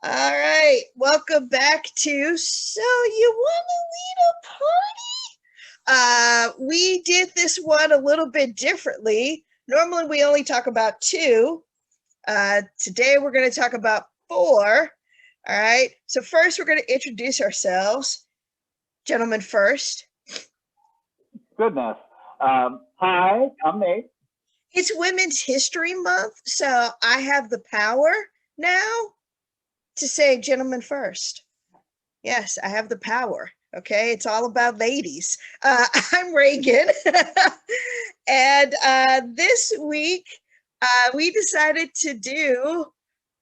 All right, welcome back to So You Want to Lead a Party? We did this one a little bit differently. Normally, we only talk about two. Today, we're going to talk about four. All right, so first, we're going to introduce ourselves. Gentlemen first. Goodness. Hi, I'm Nate. It's Women's History Month, so I have the power now to say gentlemen first. Yes, I have the power. Okay, it's all about ladies. I'm Ragan, and this week we decided to do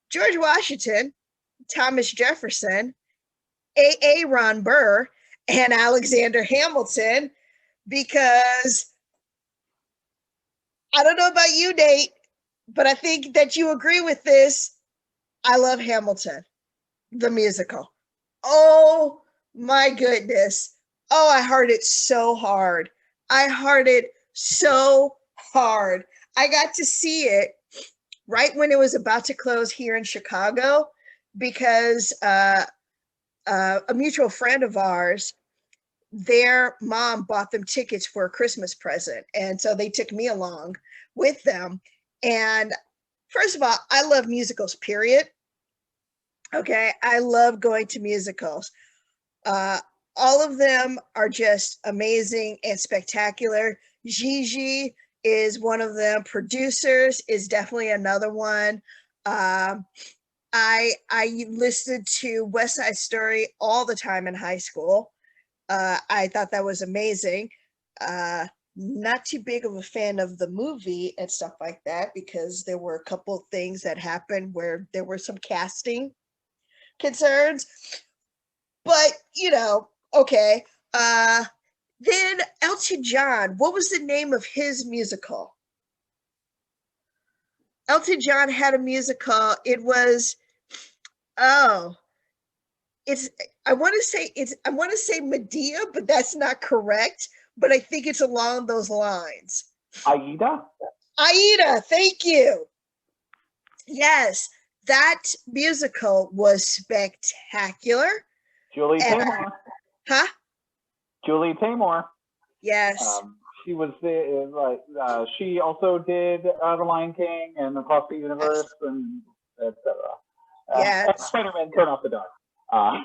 George Washington, Thomas Jefferson, A. Ron Burr, and Alexander Hamilton because I don't know about you, Nate, but I think that you agree with this. I love Hamilton, the musical. Oh my goodness. Oh, I heard it so hard. I heard it so hard. I got to see it right when it was about to close here in Chicago because a mutual friend of ours, their mom bought them tickets for a Christmas present. And so they took me along with them. And first of all, I love musicals, period. Okay, I love going to musicals. All of them are just amazing and spectacular. Gigi is one of them. Producers is definitely another one. I listened to West Side Story all the time in high school. I thought that was amazing. Not too big of a fan of the movie and stuff like that because there were a couple of things that happened where there were some casting concerns, but okay. Then Elton John, what was the name of his musical? Elton John had a musical. It was it's I want to say Medea, but that's not correct. But I think it's along those lines. Aida? Aida, thank you. Yes, that musical was spectacular. Julie And, Taymor. huh? Julie Taymor. Yes. She was she also did The Lion King and Across the Universe and etc. And Yes. Spider-Man Turn Off the Dark. Oh,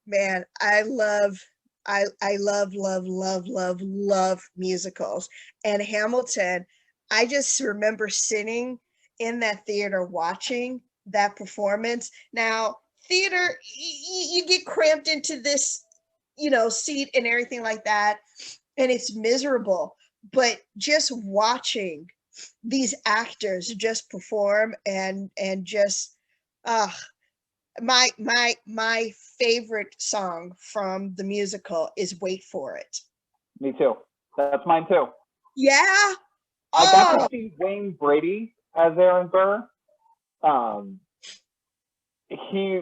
man, I love musicals. And Hamilton, I just remember sitting in that theater watching that performance. Now, theater, you get cramped into this, seat and everything like that, and it's miserable. But just watching these actors just perform and just my favorite song from the musical is Wait For It. Me too. That's mine too. Yeah. I got Oh, to see Wayne Brady as Aaron Burr. He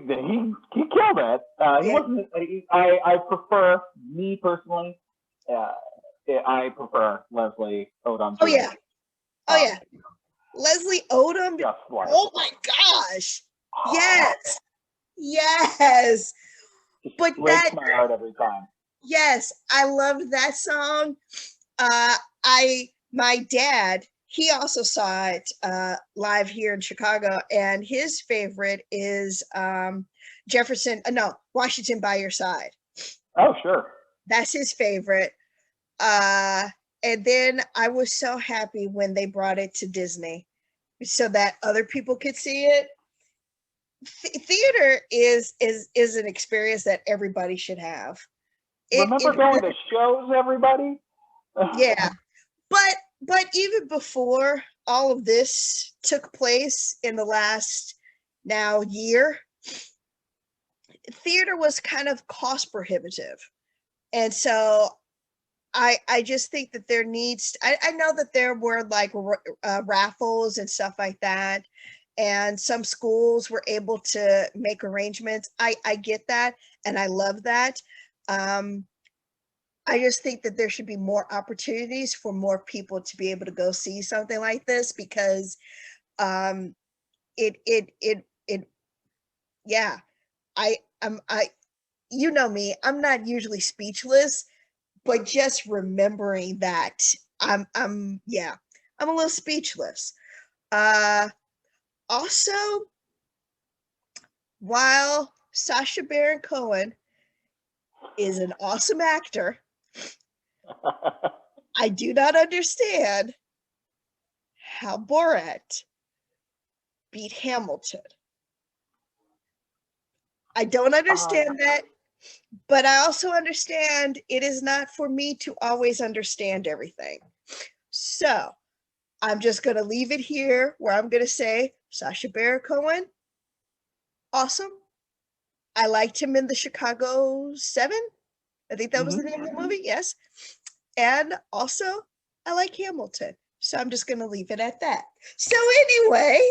killed it. He yeah. wasn't. I prefer, me personally. I prefer Leslie Odom. Oh yeah. Oh Um, yeah. Leslie Odom. just like Oh my gosh. Yes. Yes. But breaks my heart every time. yes, I love that song. My dad, he also saw it live here in Chicago, and his favorite is Jefferson. No, Washington by Your Side. Oh sure. That's his favorite. Uh, and then I was so happy when they brought it to Disney, so that other people could see it. Theater is an experience that everybody should have. Remember It going to shows, everybody? Yeah, but even before all of this took place in the last now year, theater was kind of cost prohibitive, and so I just think that there needs. I know that there were like raffles and stuff like that, and some schools were able to make arrangements. I get that, and I love that. Um, I just think that there should be more opportunities for more people to be able to go see something like this because um, it yeah, I you know me, I'm not usually speechless, but just remembering that I'm a little speechless. Also, while Sacha Baron Cohen is an awesome actor, I do not understand how Borat beat Hamilton. I don't understand that, but I also understand it is not for me to always understand everything. So I'm just going to leave it here where I'm going to say Sacha Baron Cohen, awesome. I liked him in the Chicago 7. I think that was the name of the movie. Yes. And also, I like Hamilton. So I'm just going to leave it at that. So anyway,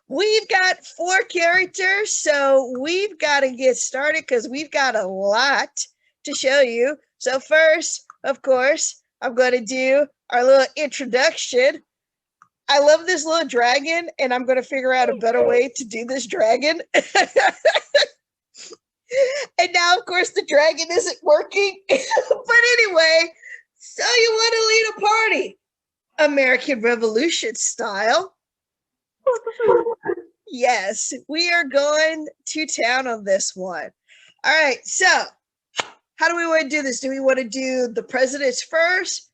we've got 4 characters. So we've got to get started because we've got a lot to show you. So first, of course, I'm going to do our little introduction. I love this little dragon, and I'm going to figure out a better way to do this dragon. And now, of course, the dragon isn't working. But anyway, so you want to lead a party, American Revolution style. Yes, we are going to town on this one. All right, so how do we want to do this? Do we want to do the presidents first,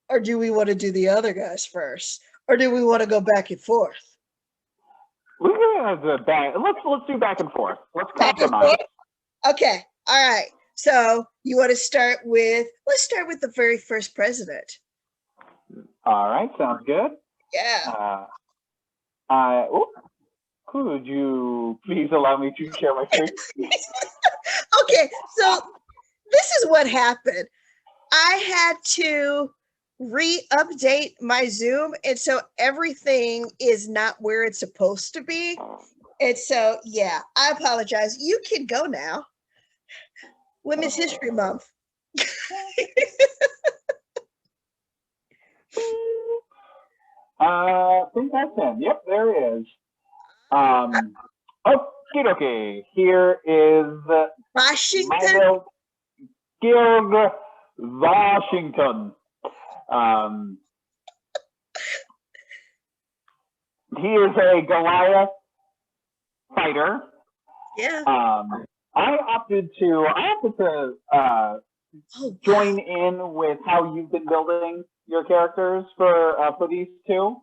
or do we want to do the other guys first? Or do we want to go back and forth? We're gonna do back. Let's do back and forth. Let's compromise. Okay. All right. So you want to start with? Let's start with the very first president. All right. Sounds good. Yeah. Could you please allow me to share my screen? Okay. So this is what happened. I had to re-update my Zoom, and so everything is not where it's supposed to be. And so, yeah, I apologize. You can go now. Women's History Month. I think that's him. Yep, there it is. Okay. Here is Washington. George Washington. He is a Goliath fighter. Yeah. I opted to join in with how you've been building your characters for these two.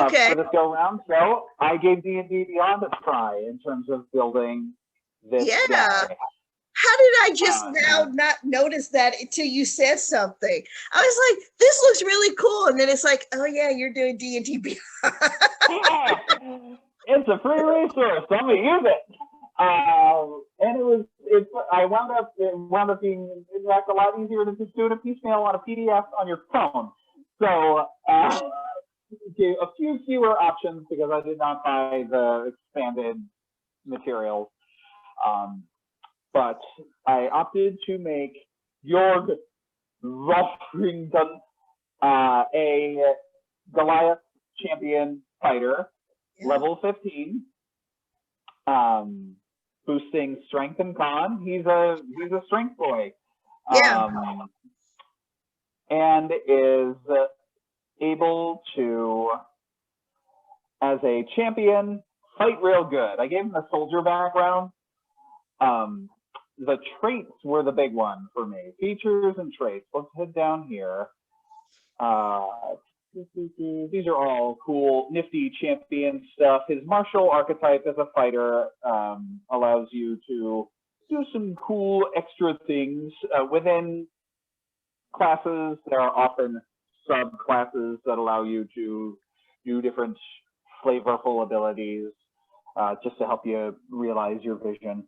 Okay. For this go round. So I gave D&D Beyond a try in terms of building this guy. How did I just now not notice that until you said something? I was like, this looks really cool. And then it's like, oh yeah, you're doing D&D Beyond. Yeah. It's a free resource. So I'm going to use it. And it wound up being in fact a lot easier than just doing a piecemeal on a PDF on your phone. So a few fewer options because I did not buy the expanded materials. But I opted to make George Washington a Goliath champion fighter, level 15. Boosting strength and con. He's a strength boy. And is able to, as a champion, fight real good. I gave him a soldier background. The traits were the big one for me. Features and traits. Let's head down here. These are all cool, nifty champion stuff. His martial archetype as a fighter allows you to do some cool extra things. Within classes, there are often subclasses that allow you to do different flavorful abilities just to help you realize your vision.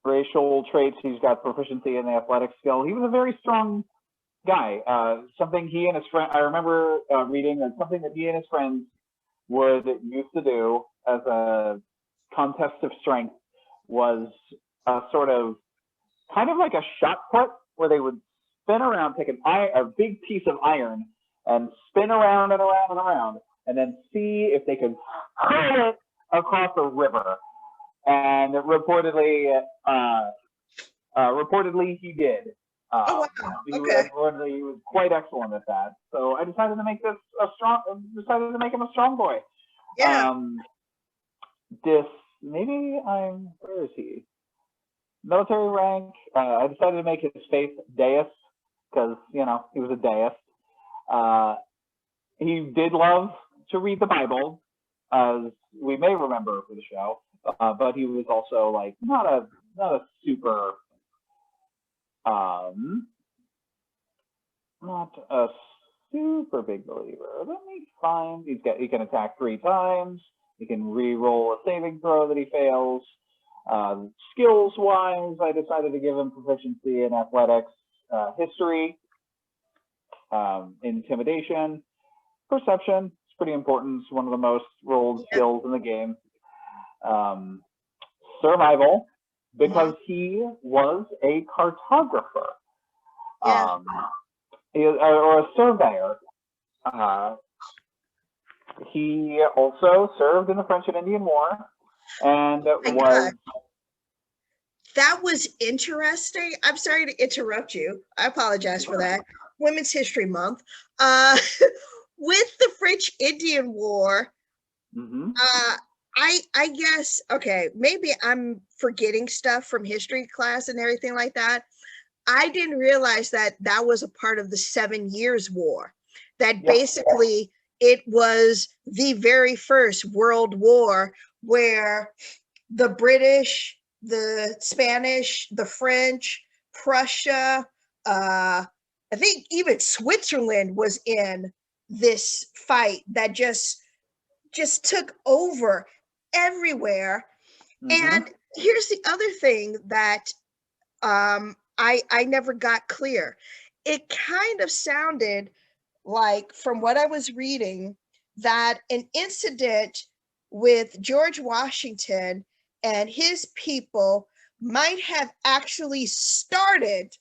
Racial traits, he's got proficiency in the athletic skill. He was a very strong guy. Something he and his friend, I remember reading that something that he and his friends would used to do as a contest of strength was a sort of kind of like a shot put where they would spin around, take a big piece of iron and spin around and around and around, and then see if they could hurl it across a river, and reportedly he did. Oh wow. He Okay. reportedly was quite excellent at that. So I decided to make him a strong boy. Yeah. Where is he? Military rank. I decided to make his face deist because he was a deist. He did love to read the Bible, as we may remember for the show, but he was also like not a super not a super big believer. Let me find. He can attack 3 times. He can re-roll a saving throw that he fails. Skills wise, I decided to give him proficiency in athletics, history, intimidation, perception. It's pretty important. It's one of the most rolled skills in the game. Survival, because he was a cartographer. Or a surveyor. He also served in the French and Indian War, and that was interesting. I'm sorry to interrupt you. I apologize for that. Women's History Month. With the French Indian War, I guess, okay, maybe I'm forgetting stuff from history class and everything like that. I didn't realize that was a part of the 7 Years' War. That basically it was the very first World War where the British, the Spanish, the French, Prussia, I think even Switzerland was in this fight that just took over everywhere. And here's the other thing that I never got clear. It kind of sounded like, from what I was reading, that an incident with George Washington and his people might have actually started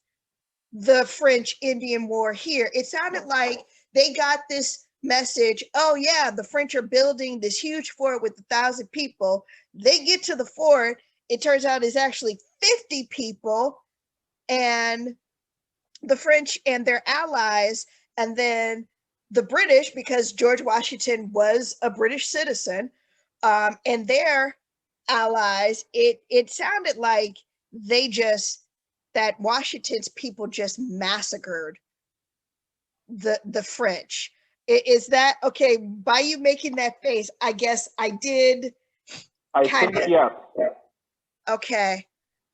the French Indian War here. It sounded like they got this message, oh yeah, the French are building this huge fort with 1,000 people. They get to the fort, it turns out it's actually 50 people, and the French and their allies, and then the British, because George Washington was a British citizen, and their allies, it sounded like that Washington's people just massacred the French. Is that okay? By you making that face, I guess I did. I think yes. Okay.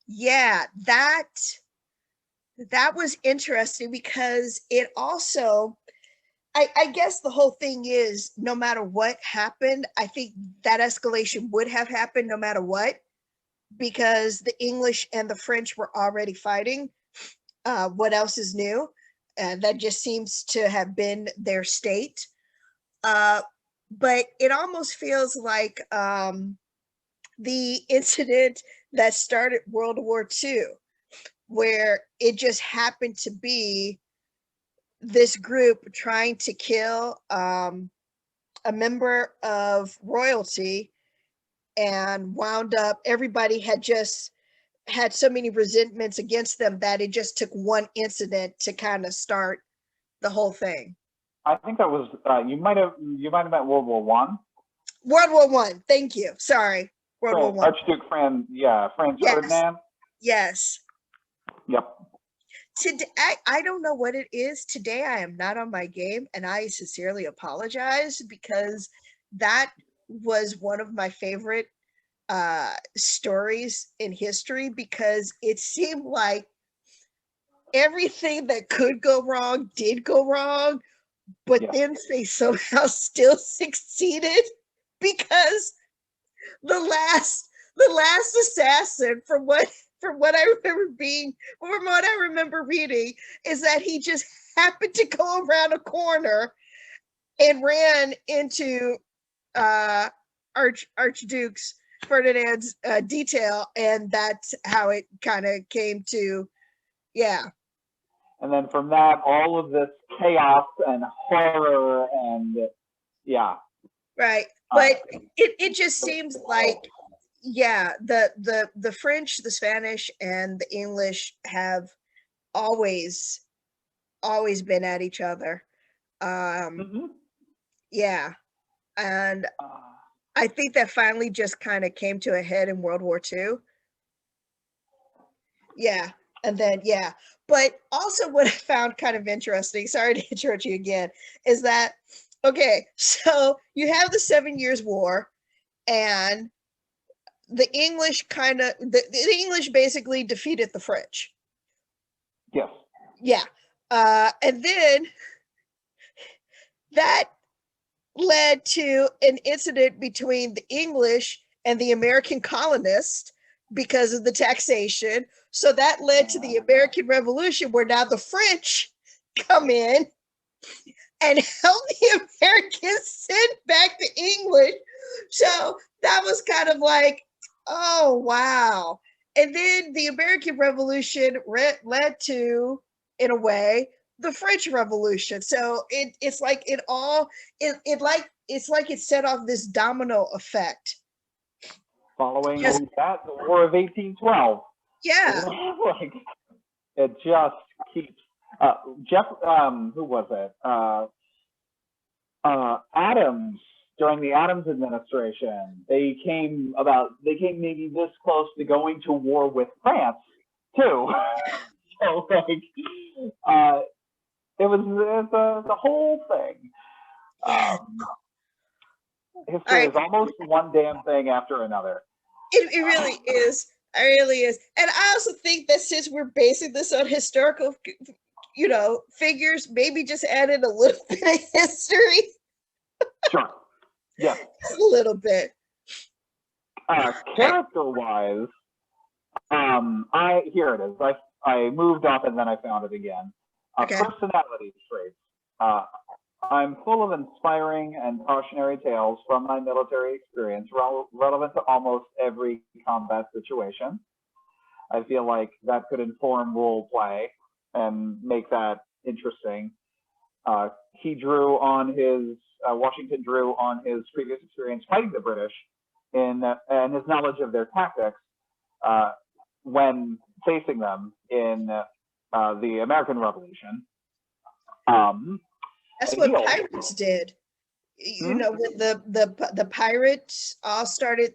Yeah, that was interesting because it also, I guess the whole thing is, no matter what happened, I think that escalation would have happened no matter what, because the English and the French were already fighting. What else is new? That just seems to have been their state. But it almost feels like the incident that started World War II, where it just happened to be this group trying to kill a member of royalty, and wound up, everybody had just had so many resentments against them that it just took one incident to kind of start the whole thing. I think that was you might have meant World War One. World War One. Thank you. Sorry. World War One. Archduke Franz Ferdinand. Yes. Yep. Today, I don't know what it is. Today I am not on my game, and I sincerely apologize, because that was one of my favorite stories in history, because it seemed like everything that could go wrong did go wrong, but then they somehow still succeeded, because the last assassin, from what I remember reading, is that he just happened to go around a corner and ran into Archduke's Ferdinand's detail, and that's how it kind of came to, And then from that, all of this chaos and horror and Right. But it just seems like, yeah, the French, the Spanish, and the English have always been at each other. Yeah. And I think that finally just kind of came to a head in World War II. Yeah. And then, yeah. But also, what I found kind of interesting, sorry to interrupt you again, is that, okay, so you have the 7 Years' War, and the English the English basically defeated the French. Yes. Yeah. And then that led to an incident between the English and the American colonists because of the taxation. So that led to the American Revolution, where now the French come in and help the Americans send back the English. So that was kind of like, oh, wow. And then the American Revolution led to, in a way, the French Revolution. So it's like it's like it set off this domino effect. Following that, the War of 1812. Yeah. Like, it just keeps who was it? Adams, during the Adams administration, they came maybe this close to going to war with France too. So like, it was the whole thing. History is almost one damn thing after another. It really is. It really is. And I also think that since we're basing this on historical, figures, maybe just added a little bit of history. Sure. Yeah. A little bit. Character-wise, here it is. I moved off and then I found it again. Okay. Personality traits. I'm full of inspiring and cautionary tales from my military experience, relevant to almost every combat situation. I feel like that could inform role play and make that interesting. Washington drew on his previous experience fighting the British and his knowledge of their tactics when facing them in the American Revolution. That's what pirates did. When the pirates all started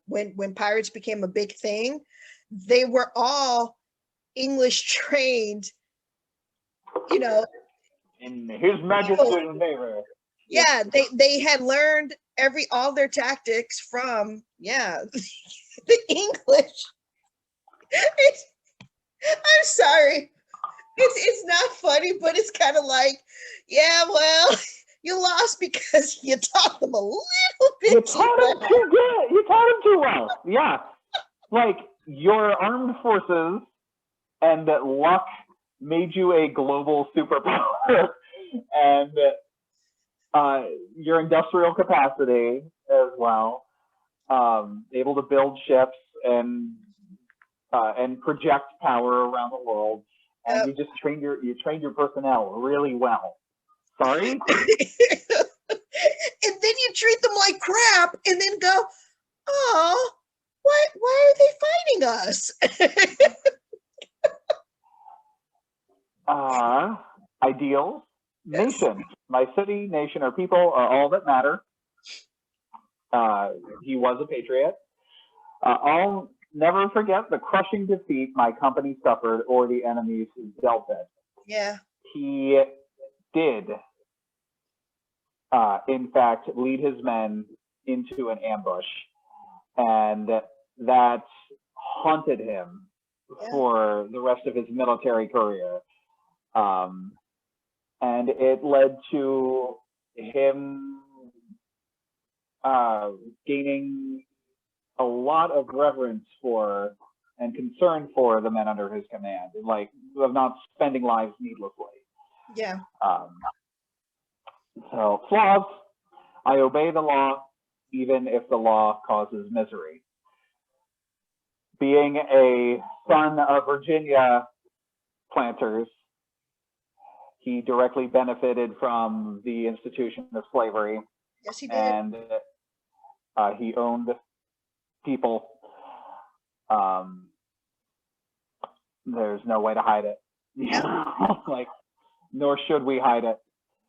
when pirates became a big thing, they were all English trained, in His Majesty's Navy. Yeah, they had learned all their tactics from the English. I'm sorry. It's not funny, but it's kind of like, yeah, well, you lost because you taught them a little bit. You taught them too good. You taught them too well. Yeah, like your armed forces and luck made you a global superpower, and your industrial capacity as well, able to build ships and project power around the world. And you just trained your personnel really well. Sorry? And then you treat them like crap and then go, oh, why are they fighting us? Ideals. Yes. Nation. My city, nation, or people are all that matter. He was a patriot. I'll never forget the crushing defeat my company suffered or the enemies dealt it. Yeah. He did, in fact, lead his men into an ambush, and that haunted him for the rest of his military career. And it led to him gaining a lot of reverence for and concern for the men under his command, and like of not spending lives needlessly. Yeah. So flaws: I obey the law, even if the law causes misery. Being a son of Virginia planters, He directly benefited from the institution of slavery. Yes, he did. And he owned people. There's no way to hide it. No. Like, nor should we hide it.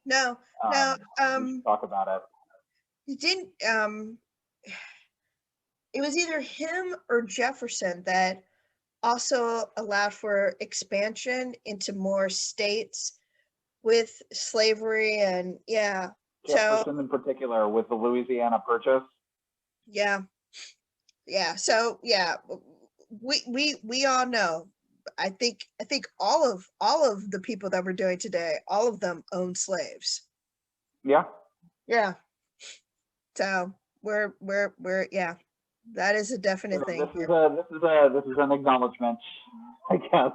No, We should talk about it. he didn't. It was either him or Jefferson that also allowed for expansion into more states with slavery, and yeah. Jefferson in particular with the Louisiana Purchase. Yeah. So yeah, we all know. I think all of the people that we're doing today, all of them own slaves. Yeah. Yeah. So we're yeah, that is a definite thing. This is an acknowledgement, I guess.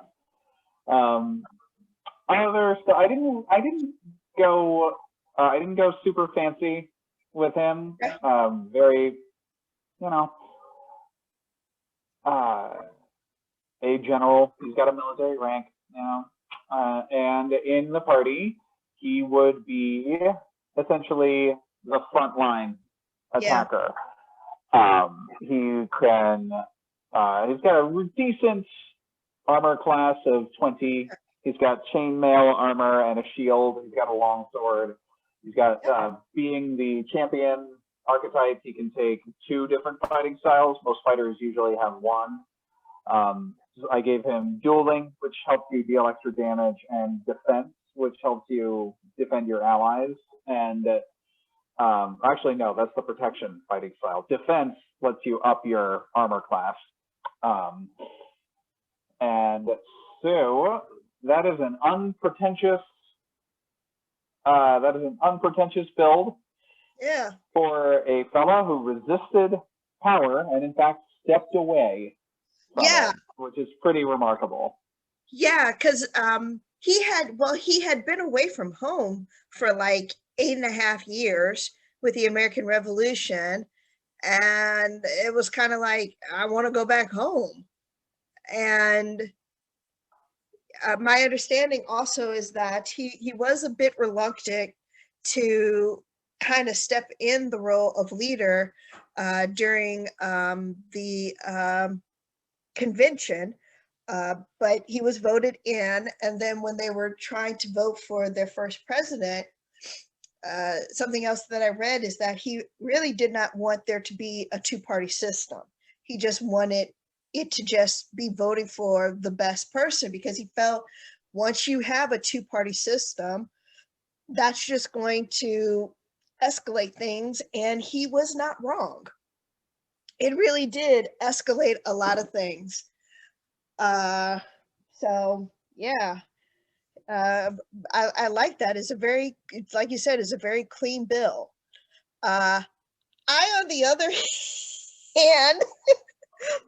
Other stuff, I didn't go super fancy with him. Very, a general. He's got a military rank, and in the party, he would be essentially the frontline attacker. He can. He's got a decent armor class of 20. He's got chainmail armor and a shield. He's got a long sword. He's got, being the champion archetype, he can take 2 different fighting styles. Most fighters usually have 1. I gave him dueling, which helps you deal extra damage, and defense, which helps you defend your allies. And actually, no, that's the protection fighting style. Defense lets you up your armor class. And so that is an unpretentious build. Yeah. For a fella who resisted power and in fact stepped away from it, which is pretty remarkable. Yeah, because he had been away from home for like 8.5 years with the American Revolution, and it was kind of like, I want to go back home. And my understanding also is that he was a bit reluctant to kind of step in the role of leader during the convention, but he was voted in. And then when they were trying to vote for their first president, something else that I read is that he really did not want there to be a 2-party system. He just wanted it to just be voting for the best person, because he felt once you have a 2-party system, that's just going to escalate things. And he was not wrong. It really did escalate a lot of things. So yeah, I like that. It's like you said, it's a very clean bill. I, on the other hand,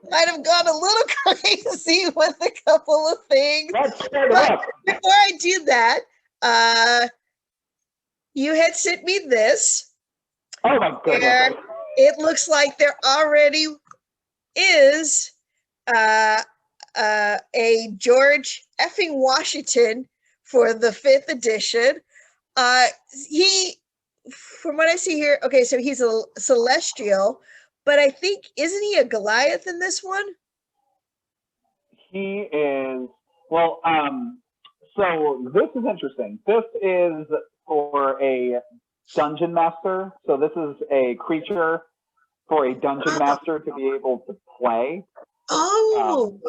might have gone a little crazy with a couple of things. Let's start it up. Before I do that, you had sent me this. Oh my goodness. It looks like there already is a George effing Washington for the 5th edition. He, from what I see here, okay, so he's a celestial, but I think, isn't he a Goliath in this one? He is, well, so this is interesting. This is for a dungeon master. So this is a creature for a dungeon master to be able to play. Oh,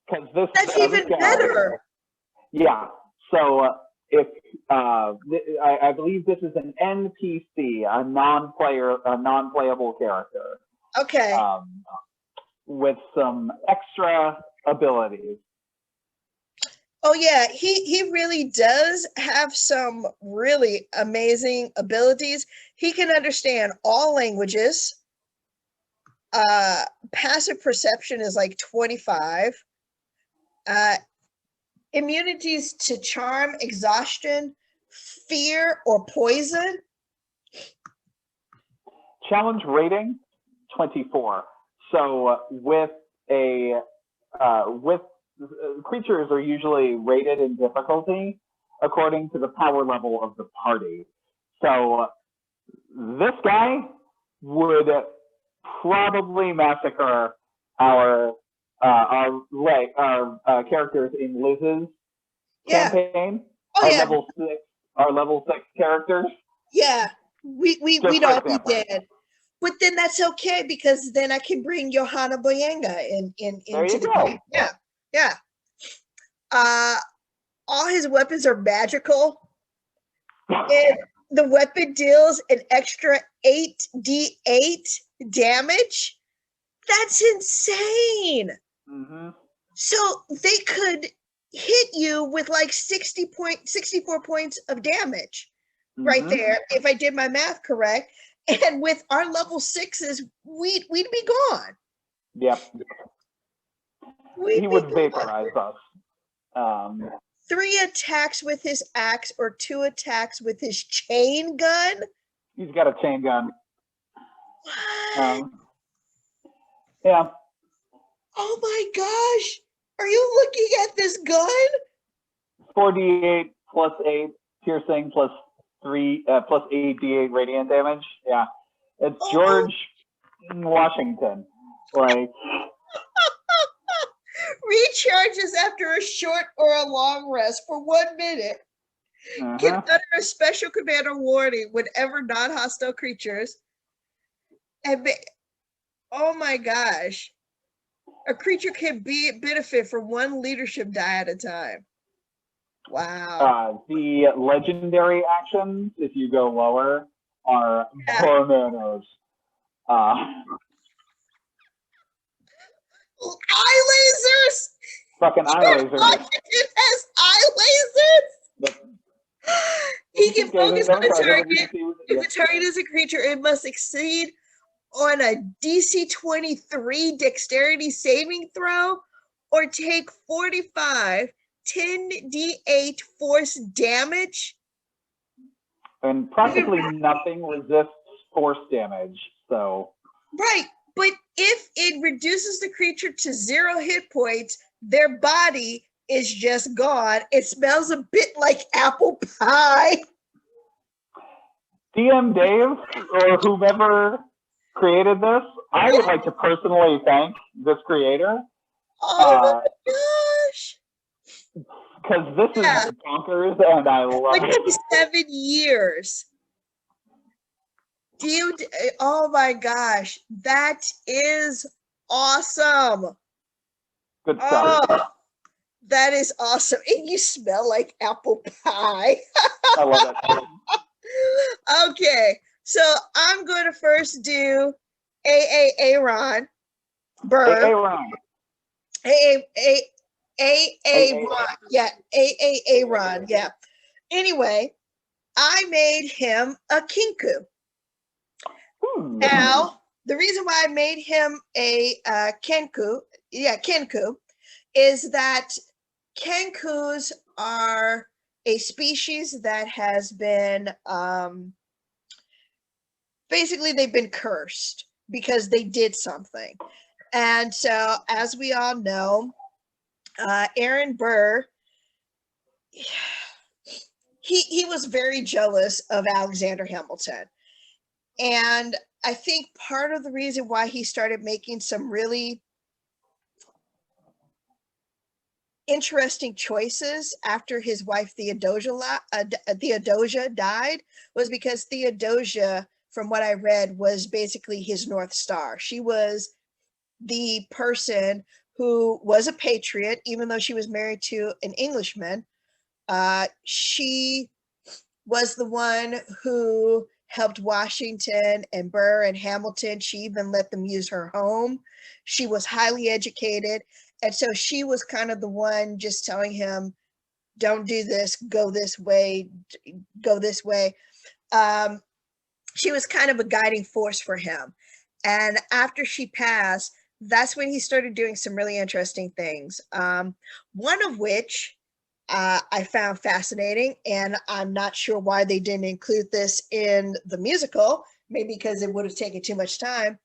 because that's even better. Yeah. So if I believe this is an NPC, a non-playable character. Okay. With some extra abilities. Oh yeah, he really does have some really amazing abilities. He can understand all languages. Passive perception is like 25. Immunities to charm, exhaustion, fear, or poison. Challenge rating 24. So with creatures are usually rated in difficulty. according to the power level of the party. So this guy would probably massacre our characters in Liz's campaign. Our level 6 characters. Yeah, we'd all be dead. But then that's okay, because then I can bring Johanna Boyenga into the game. Yeah. All his weapons are magical. And the weapon deals an extra 8d8 damage. That's insane. Mm-hmm. So they could hit you with like 64 points of damage right there, if I did my math correct. And with our level 6s, we'd be gone. Yep. He would vaporize us. 3 attacks with his axe or 2 attacks with his chain gun. He's got a chain gun. What? Yeah. Oh my gosh. Are you looking at this gun? 4d8 plus 8 piercing plus 8d8 radiant damage. Yeah. It's George Washington. Like, recharges after a short or a long rest for 1 minute. Can utter a special command or warning whenever non-hostile creatures. And oh my gosh. A creature can benefit from 1 leadership die at a time. Wow. The legendary actions, if you go lower, are bananas. Eye lasers. Fucking eye lasers. It has eye lasers. He can focus on a target. If a target is a creature, it must succeed on a DC 23 dexterity saving throw or take 45 10d8 force damage. And practically nothing resists force damage, so. Right, but if it reduces the creature to 0 hit points, their body is just gone. It smells a bit like apple pie. DM Dave, or whomever created this, I would like to personally thank this creator. Oh my gosh. Because this is bonkers, and I love it. 7 years. Dude, oh my gosh, that is awesome. Good stuff. Oh, that is awesome. And you smell like apple pie. I love that. Okay, so I'm going to first do Aaron Burr. Aaron. Aaron. Yeah. Anyway, I made him a Kinku. Now, the reason why I made him a Kenku, is that Kenkus are a species that has been, basically they've been cursed because they did something. And so, as we all know, Aaron Burr, he was very jealous of Alexander Hamilton. And I think part of the reason why he started making some really interesting choices after his wife Theodosia died was because Theodosia, from what I read, was basically his North Star. She was the person who was a patriot, even though she was married to an Englishman. She was the one who helped Washington and Burr and Hamilton. She even let them use her home. She was highly educated. And so she was kind of the one just telling him, don't do this, go this way, go this way. She was kind of a guiding force for him. And after she passed, that's when he started doing some really interesting things. One of which I found fascinating, and I'm not sure why they didn't include this in the musical, maybe because it would have taken too much time,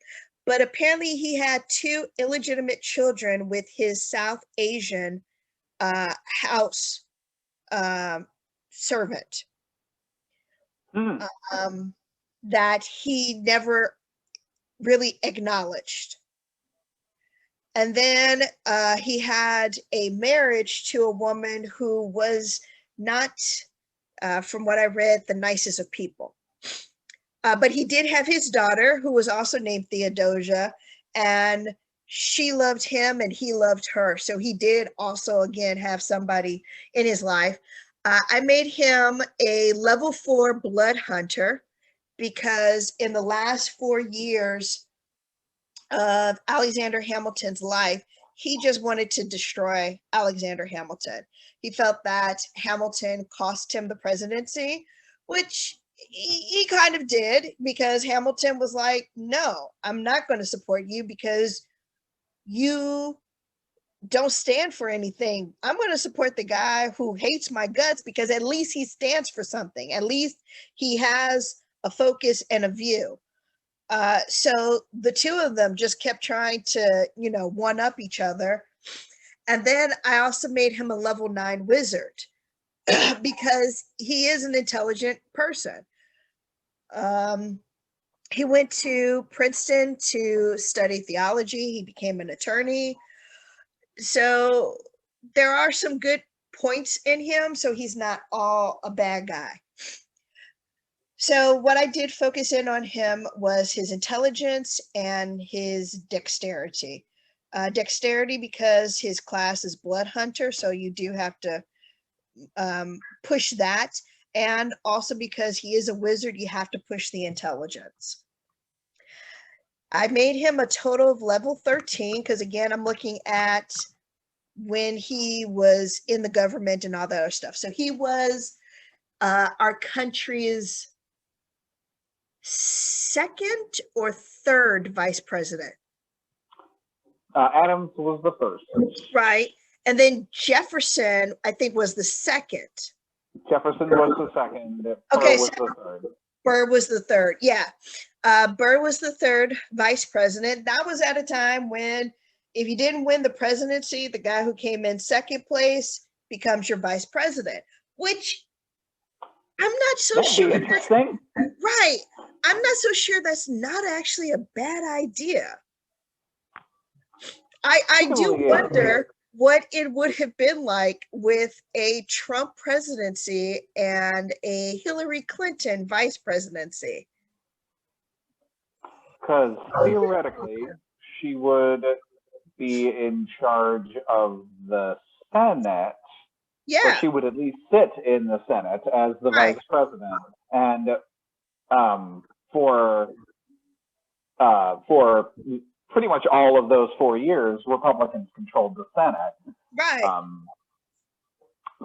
but apparently he had 2 illegitimate children with his South Asian house servant Hmm. that he never really acknowledged. And then he had a marriage to a woman who was not, from what I read, the nicest of people. But he did have his daughter, who was also named Theodosia, and she loved him and he loved her. So he did also, again, have somebody in his life. I made him a level 4 blood hunter because in the last 4 years of Alexander Hamilton's life, he just wanted to destroy Alexander Hamilton. He felt that Hamilton cost him the presidency, which he kind of did, because Hamilton was like, no, I'm not going to support you because you don't stand for anything. I'm going to support the guy who hates my guts because at least he stands for something. At least he has a focus and a view. So the two of them just kept trying to, one up each other. And then I also made him a level 9 wizard because he is an intelligent person. He went to Princeton to study theology. He became an attorney. So there are some good points in him. So he's not all a bad guy. So what I did focus in on him was his intelligence and his dexterity. Dexterity because his class is blood hunter, so you do have to push that. And also because he is a wizard, you have to push the intelligence. I made him a total of level 13 because, again, I'm looking at when he was in the government and all that other stuff. So he was our country's second or third vice president. Adams was the first. Right. And then Jefferson, I think, was the second. Jefferson was the second. Okay, Burr was so the third. Burr was the third. Yeah. Burr was the third vice president. That was at a time when if you didn't win the presidency, the guy who came in second place becomes your vice president, which I'm not so sure. Interesting. Right. I'm not so sure that's not actually a bad idea. I do wonder what it would have been like with a Trump presidency and a Hillary Clinton vice presidency. Because theoretically, she would be in charge of the Senate. Yeah. Or she would at least sit in the Senate as the vice president. And for pretty much all of those 4 years, Republicans controlled the Senate. Right.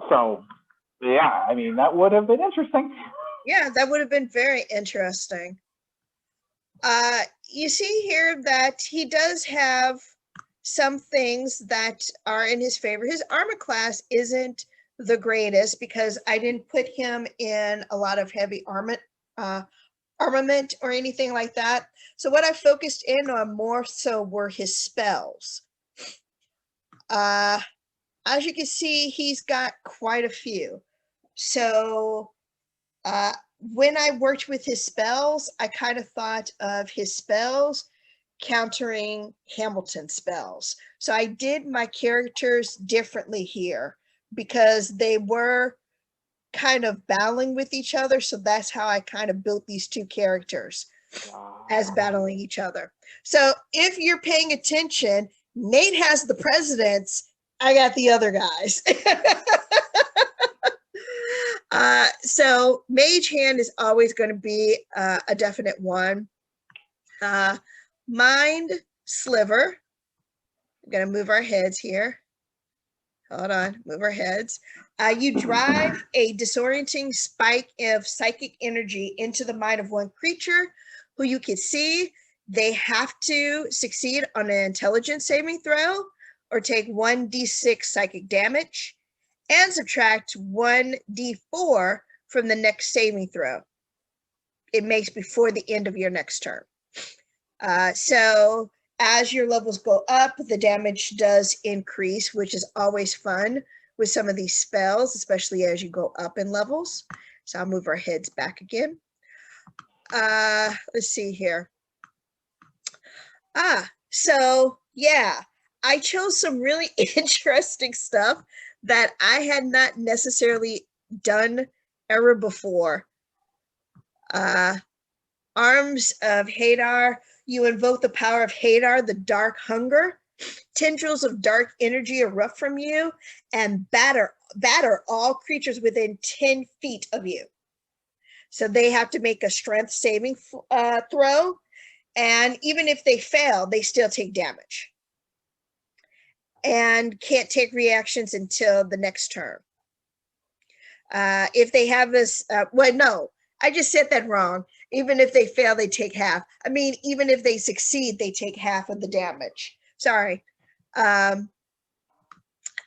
So, yeah, I mean, that would have been interesting. Yeah, that would have been very interesting. You see here that he does have some things that are in his favor. His armor class isn't the greatest because I didn't put him in a lot of heavy armament or anything like that. So what I focused in on more so were his spells. As you can see, he's got quite a few. So when I worked with his spells, I kind of thought of his spells countering Hamilton's spells. So I did my characters differently here because they were kind of battling with each other. So that's how I kind of built these two characters as battling each other. So if you're paying attention, Nate has the presidents, I got the other guys. So Mage Hand is always going to be a definite one. Mind Sliver. I'm going to move our heads here. Hold on, move our heads. You drive a disorienting spike of psychic energy into the mind of one creature who you can see. They have to succeed on an intelligence saving throw or take 1d6 psychic damage and subtract 1d4 from the next saving throw it makes before the end of your next turn. So as your levels go up, the damage does increase, which is always fun with some of these spells, especially as you go up in levels. So I'll move our heads back again. Let's see here. So yeah, I chose some really interesting stuff that I had not necessarily done ever before. Arms of Hadar, you invoke the power of Hadar, the dark hunger. Tendrils of dark energy erupt from you and batter all creatures within 10 feet of you. So they have to make a strength saving throw. And even if they fail, they still take damage. And can't take reactions until the next turn. If they have this, well, no, I just said that wrong. Even if they fail, they take half. I mean, even if they succeed, they take half of the damage. Sorry. I'm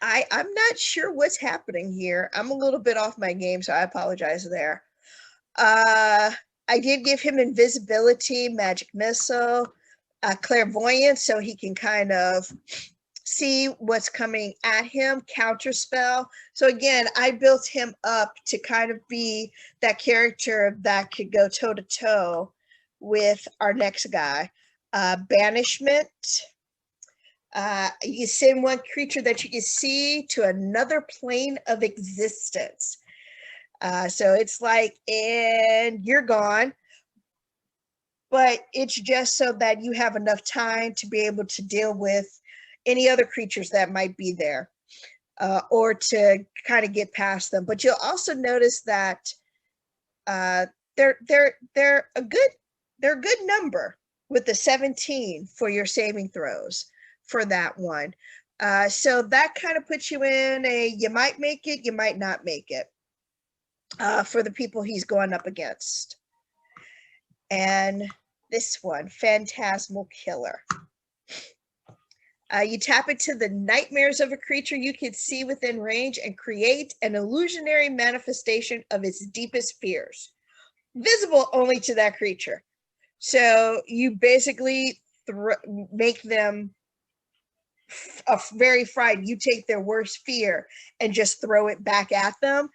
not sure what's happening here. I'm a little bit off my game, so I apologize there. I did give him invisibility, magic missile, clairvoyance, so he can kind of see what's coming at him, counter spell. So again, I built him up to kind of be that character that could go toe to toe with our next guy. Banishment. You send one creature that you can see to another plane of existence. So it's like, and you're gone. But it's just so that you have enough time to be able to deal with any other creatures that might be there, or to kind of get past them. But you'll also notice that they're a good number with the 17 for your saving throws for that one. So that kind of puts you in a, you might make it, you might not make it, for the people he's going up against. And this one, Phantasmal Killer. You tap into the nightmares of a creature you can see within range and create an illusionary manifestation of its deepest fears, visible only to that creature. So you basically make them very frightened. You take their worst fear and just throw it back at them.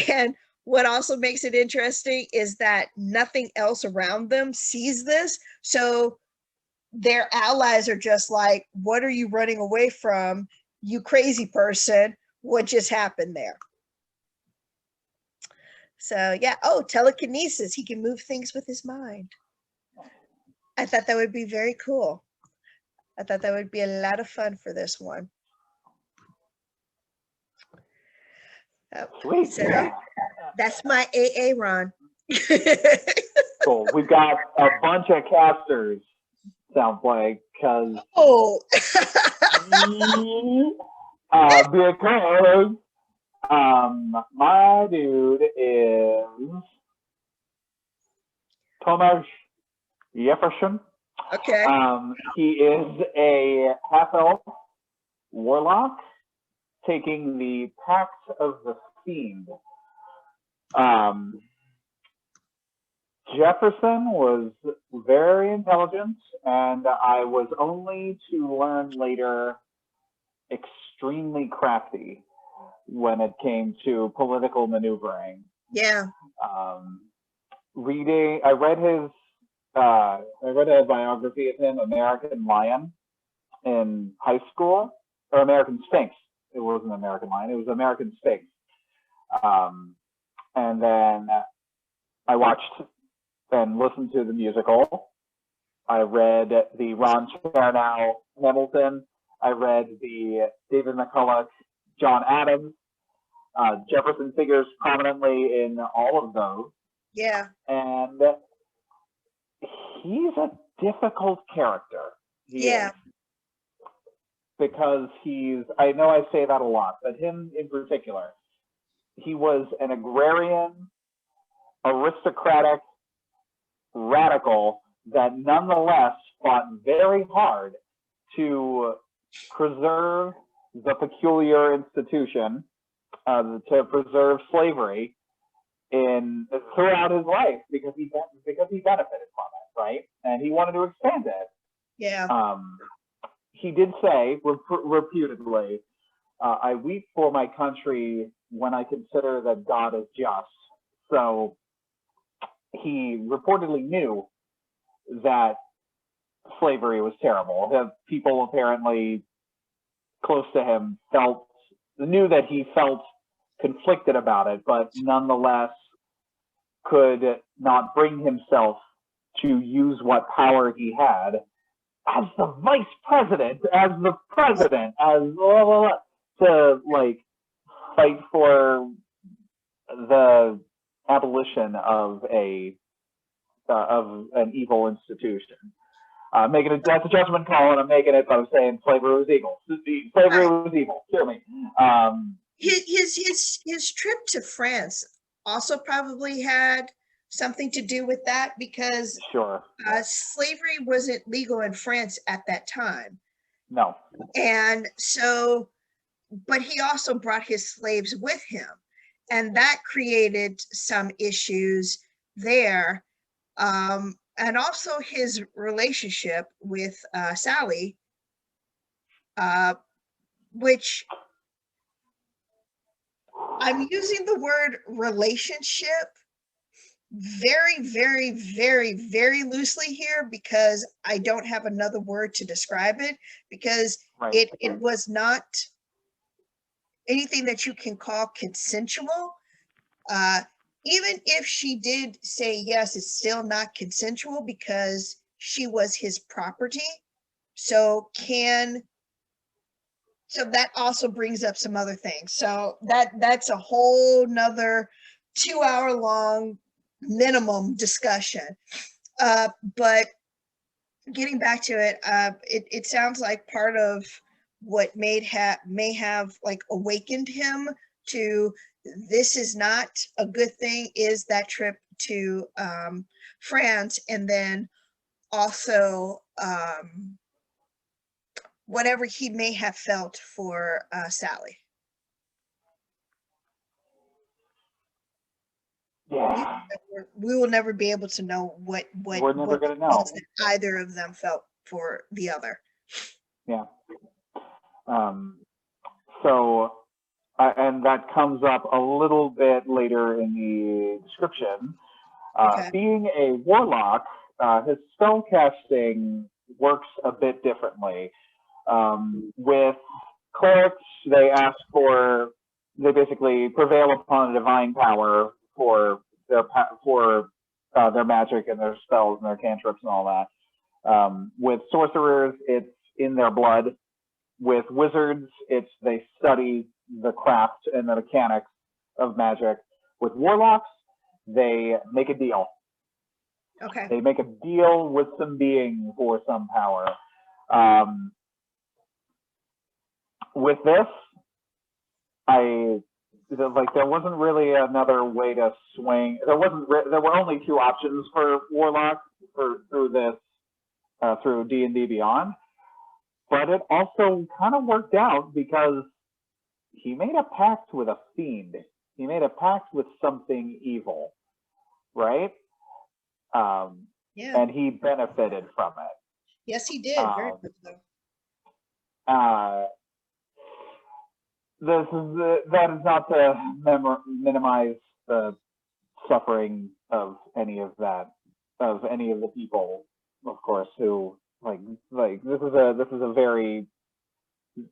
And what also makes it interesting is that nothing else around them sees this. So their allies are just like, what are you running away from, you crazy person? What just happened there? So yeah. Oh, telekinesis. He can move things with his mind. I thought that would be very cool. I thought that would be a lot of fun for this one. Sweet. So that's my AA, Ron. Cool. We've got a bunch of casters, sounds like, because because my dude is Tomasz Jefferson. Okay. He is a half-elf warlock taking the Pact of the Fiend. Jefferson was very intelligent, and I was only to learn later extremely crafty when it came to political maneuvering. Yeah. I read a biography of him, American Lion, in high school, or American Sphinx. It wasn't American Lion, it was American Sphinx. And then I watched and listened to the musical. I read the Ron Chernow Hamilton. I read the David McCulloch John Adams. Jefferson figures prominently in all of those. Yeah. And he's a difficult character. He is. Because I know I say that a lot, but him in particular, he was an agrarian, aristocratic, radical that nonetheless fought very hard to preserve the peculiar institution, to preserve slavery throughout his life, because he benefited from it, right? And he wanted to expand it. Yeah. He did say reputedly I weep for my country when I consider that God is just. So he reportedly knew that slavery was terrible. The people apparently close to him knew that he felt conflicted about it, but nonetheless could not bring himself to use what power he had as the vice president, as the president, as blah, blah, blah, to like fight for the abolition of an evil institution. Making it, that's a judgment call, and I'm making it, but I'm saying slavery was evil. Slavery was evil. Hear me. His trip to France also probably had something to do with that, because Sure. Slavery wasn't legal in France at that time. No. And so, but he also brought his slaves with him, and that created some issues there. And also his relationship with Sally, which I'm using the word relationship very, very, very, very loosely here, because I don't have another word to describe it, because right. it was not anything that you can call consensual. Even if she did say yes, it's still not consensual, because she was his property. So that also brings up some other things. So that's a whole nother 2-hour long minimum discussion. But getting back to it, it sounds like part of what may have like awakened him to this is not a good thing is that trip to France, and then also whatever he may have felt for Sally. Yeah. We will never be able to know what We're never going to know either of them felt for the other. Yeah. So, and that comes up a little bit later in the description. Okay. Being a warlock, his spell casting works a bit differently. With clerics, they basically prevail upon a divine power for their magic and their spells and their cantrips and all that. With sorcerers, it's in their blood. With wizards, they study the craft and the mechanics of magic. With warlocks, they make a deal. Okay. They make a deal with some being for some power. With this, there wasn't really another way to swing. There were only two options for warlock through D&D Beyond. But it also kind of worked out because he made a pact with a fiend. He made a pact with something evil, right? Yeah. And he benefited from it. Yes, he did. Very much so. That is not to minimize the suffering of any of the people, of course, who like this is a very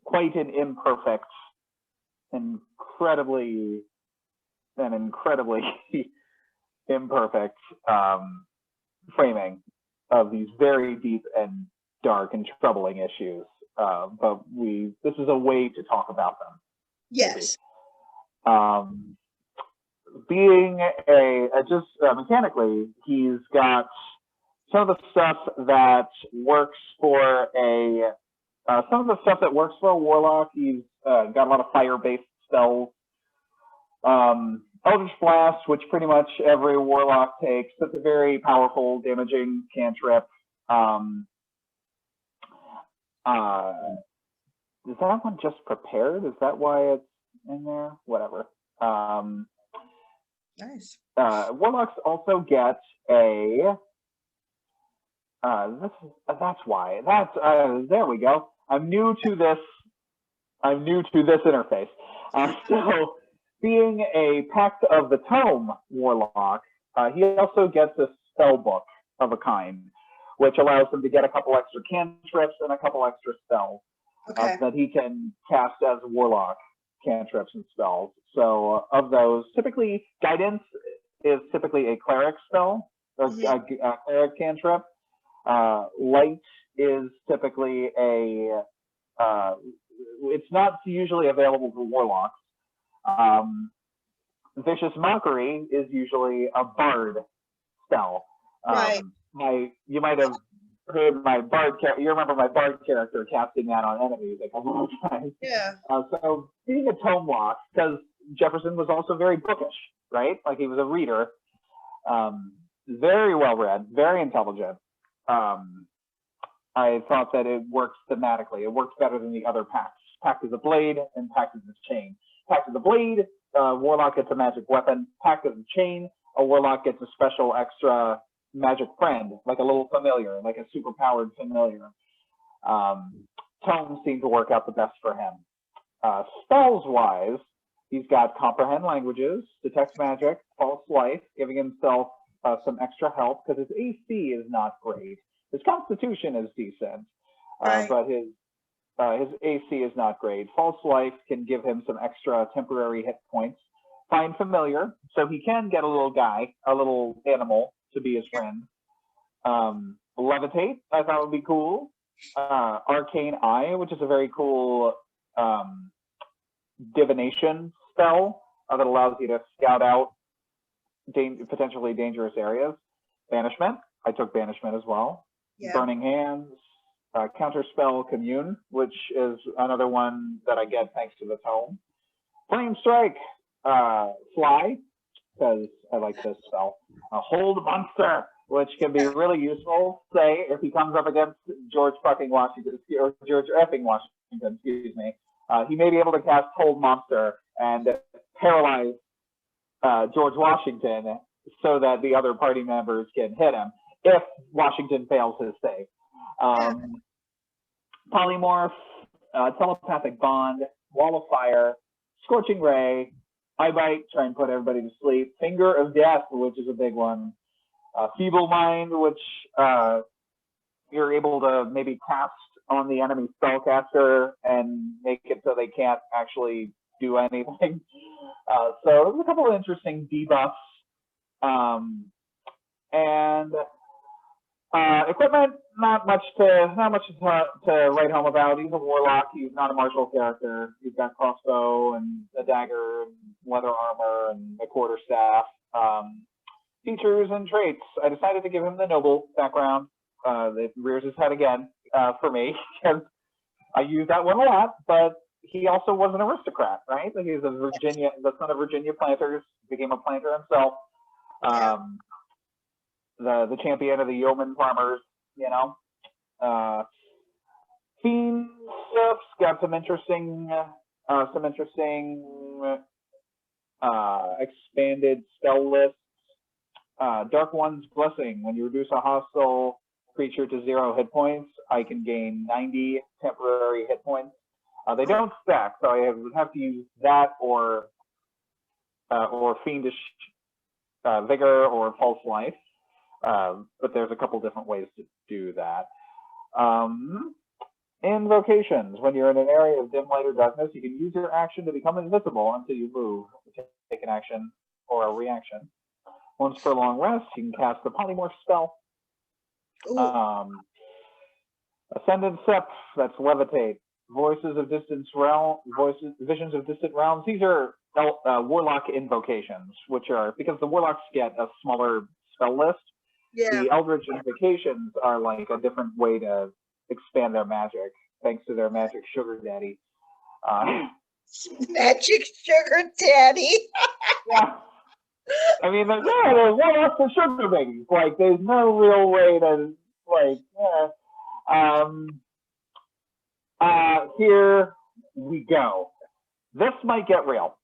quite an imperfect, incredibly imperfect framing of these very deep and dark and troubling issues. But this is a way to talk about them. Yes. Being mechanically, he's got some of the stuff that works for a warlock. He's got a lot of fire-based spells. Eldritch Blast, which pretty much every warlock takes. That's a very powerful, damaging cantrip. Is that one just prepared? Is that why it's in there? Whatever. Nice. Warlocks also get a. That's why. There we go. I'm new to this I'm new to this interface. So, being a Pact of the Tome warlock, he also gets a spell book of a kind, which allows him to get a couple extra cantrips and a couple extra spells that he can cast as warlock cantrips and spells. So of those, typically Guidance is typically a cleric spell, or a cleric cantrip. Light is typically a, it's not usually available for warlocks. Vicious Mockery is usually a bard spell. Right. You might have heard my bard character. You remember my bard character casting that on enemies a couple of times. Yeah. So being a tome lock, because Jefferson was also very bookish, right? Like he was a reader, very well read, very intelligent. I thought that it works thematically. It works better than the other pacts. Pact is a blade, and Pact is a chain. Pact is a blade, warlock gets a magic weapon. Pact is a chain, a warlock gets a special extra magic friend, like a little familiar, like a super powered familiar. Tomes seem to work out the best for him. Spells wise, he's got Comprehend Languages, Detect Magic, False Life, giving himself some extra help because his AC is not great. His Constitution is decent, but his AC is not great. False Life can give him some extra temporary hit points. Find Familiar, so he can get a little guy, a little animal to be his friend. Levitate, I thought would be cool. Arcane Eye, which is a very cool divination spell that allows you to scout out potentially dangerous areas. Banishment, I took Banishment as well. Yeah. Burning Hands, Counterspell Commune, which is another one that I get thanks to the tome. Flame Strike, Fly, because I like this spell. Hold Monster, which can be really useful, say, if he comes up against George fucking Washington, or George effing Washington, excuse me. He may be able to cast Hold Monster and paralyze George Washington so that the other party members can hit him if Washington fails his save. Polymorph, Telepathic Bond, Wall of Fire, Scorching Ray, Eye Bite, try and put everybody to sleep. Finger of Death, which is a big one. Feeble Mind, which you're able to maybe cast on the enemy spellcaster and make it so they can't actually do anything. So there's a couple of interesting debuffs. And equipment, not much to write home about. He's a warlock. He's not a martial character. He's got crossbow and a dagger and leather armor and a quarterstaff. Features and traits. I decided to give him the noble background. It rears his head again for me because I use that one a lot. But he also was an aristocrat, right? Like he's the son of Virginia planters. Became a planter himself. The champion of the yeoman farmers, you know. Fiend stuff's got some interesting expanded spell lists. Dark One's Blessing. When you reduce a hostile creature to 0 hit points, I can gain 90 temporary hit points. They don't stack, so I would have to use that or Fiendish Vigor or False Life. But there's a couple different ways to do that. Invocations. When you're in an area of dim light or darkness, you can use your action to become invisible until you move, take an action or a reaction. Once per long rest, you can cast the Polymorph spell. Ascendant Step, that's Levitate. Visions of Distant Realms. These are Warlock invocations, which are, because the Warlocks get a smaller spell list. Yeah. The Eldritch invocations are like a different way to expand their magic, thanks to their magic sugar daddy. Magic sugar daddy. Yeah. I mean, there's Warlocks for sugar babies. Like, there's no real way to, like, here we go. This might get real.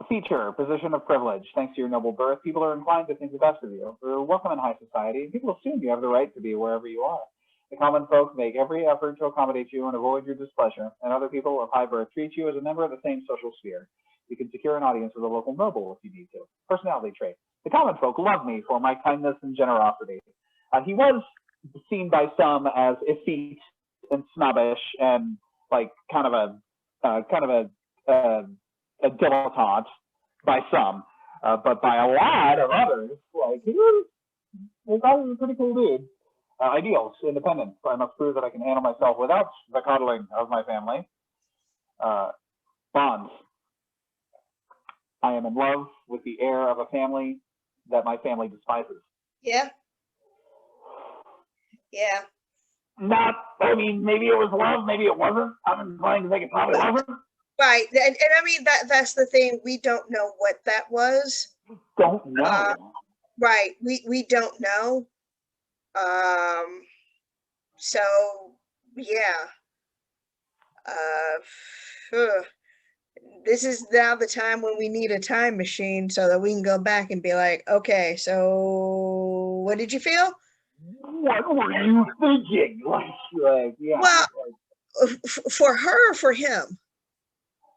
Feature, position of privilege. Thanks to your noble birth, people are inclined to think the best of you. You're welcome in high society, and people assume you have the right to be wherever you are. The common folk make every effort to accommodate you and avoid your displeasure, and other people of high birth treat you as a member of the same social sphere. You can secure an audience with a local noble if you need to. Personality trait. The common folk love me for my kindness and generosity. He was seen by some as effete and snobbish and like kind of a dilettante by some, but by a lot of others, like they thought he was a pretty cool dude. Ideals: independence. I must prove that I can handle myself without the coddling of my family. Bonds. I am in love with the heir of a family that my family despises. Yeah. Yeah. Not, I mean, maybe it was love, maybe it wasn't. I'm inclined to think it probably wasn't. Right. And I mean, that's the thing. We don't know what that was. Don't know. Right. We don't know. So, yeah. This is now the time when we need a time machine so that we can go back and be like, okay, so what did you feel? What were you thinking? Like yeah. Well, for her or for him?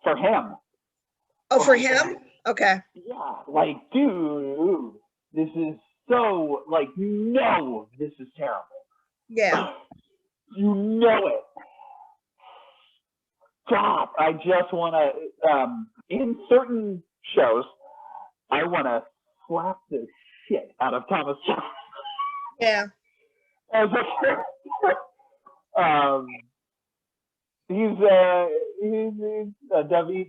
For him. Oh, for him? Okay. Yeah, like, dude, this is so, like, you know this is terrible. Yeah. You know it. Stop. I just want to, in certain shows, I want to slap the shit out of Thomas. Yeah. David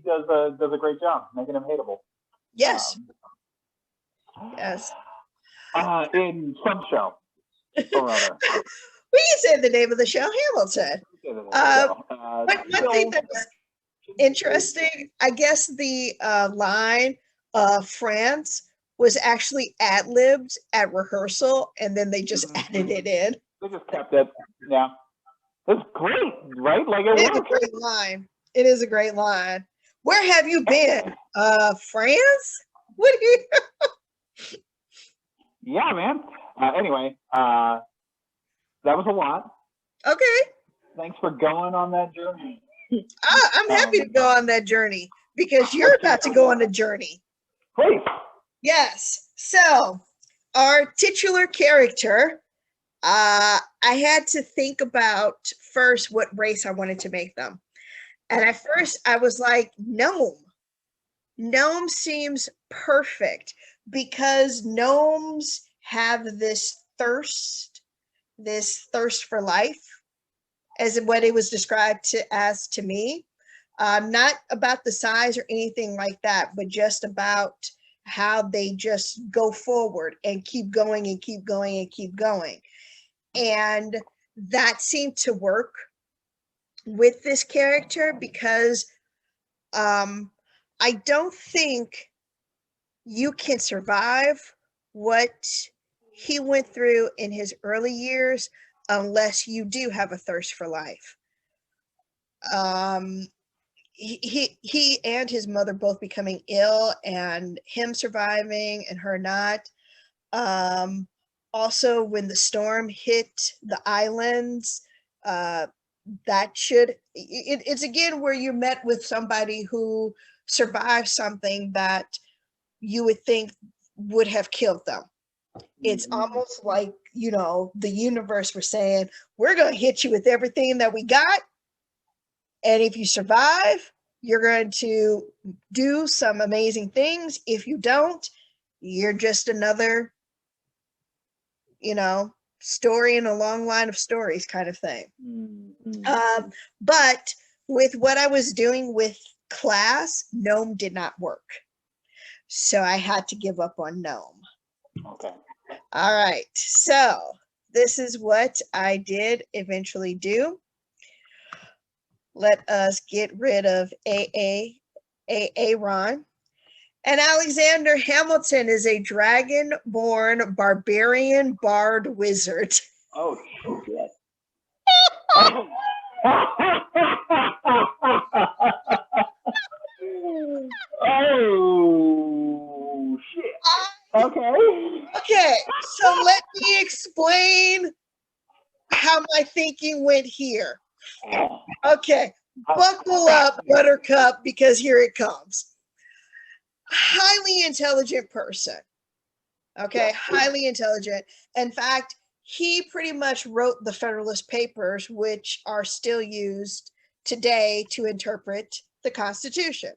does a great job making him hateable. Yes. Yes. In some show or other. We can say the name of the show, Hamilton. One thing that was interesting, I guess the line France was actually ad-libbed at rehearsal, and then they just added it in. They just kept it. Yeah. It's great, right? Like it is a great line. It is a great line. Where have you been? France? What are you? Yeah, man. Anyway, that was a lot. Okay. Thanks for going on that journey. I'm happy to go on that journey because you're about to go on a journey. Please. Yes. So, our titular character, I had to think about first what race I wanted to make them. And at first I was like, gnome. Gnome seems perfect because gnomes have this thirst for life, as what it was described as to me. Not about the size or anything like that, but just about how they just go forward and keep going and keep going and keep going. And that seemed to work with this character because I don't think you can survive what he went through in his early years unless you do have a thirst for life. He and his mother both becoming ill and him surviving and her not. Also, when the storm hit the islands, it's again where you met with somebody who survived something that you would think would have killed them. It's almost like, the universe was saying, we're going to hit you with everything that we got. And if you survive, you're going to do some amazing things. If you don't, you're just another, story in a long line of stories kind of thing. But with what I was doing with class, gnome did not work. So I had to give up on gnome. Okay. All right. So this is what I did eventually do. Let us get rid of Aaron. And Alexander Hamilton is a dragon-born barbarian bard wizard. Oh, shit. Oh, shit. Okay. Okay, so let me explain how my thinking went here. Okay, buckle up, Buttercup, because here it comes. Highly intelligent person. Okay, highly intelligent. In fact, he pretty much wrote the Federalist Papers, which are still used today to interpret the Constitution.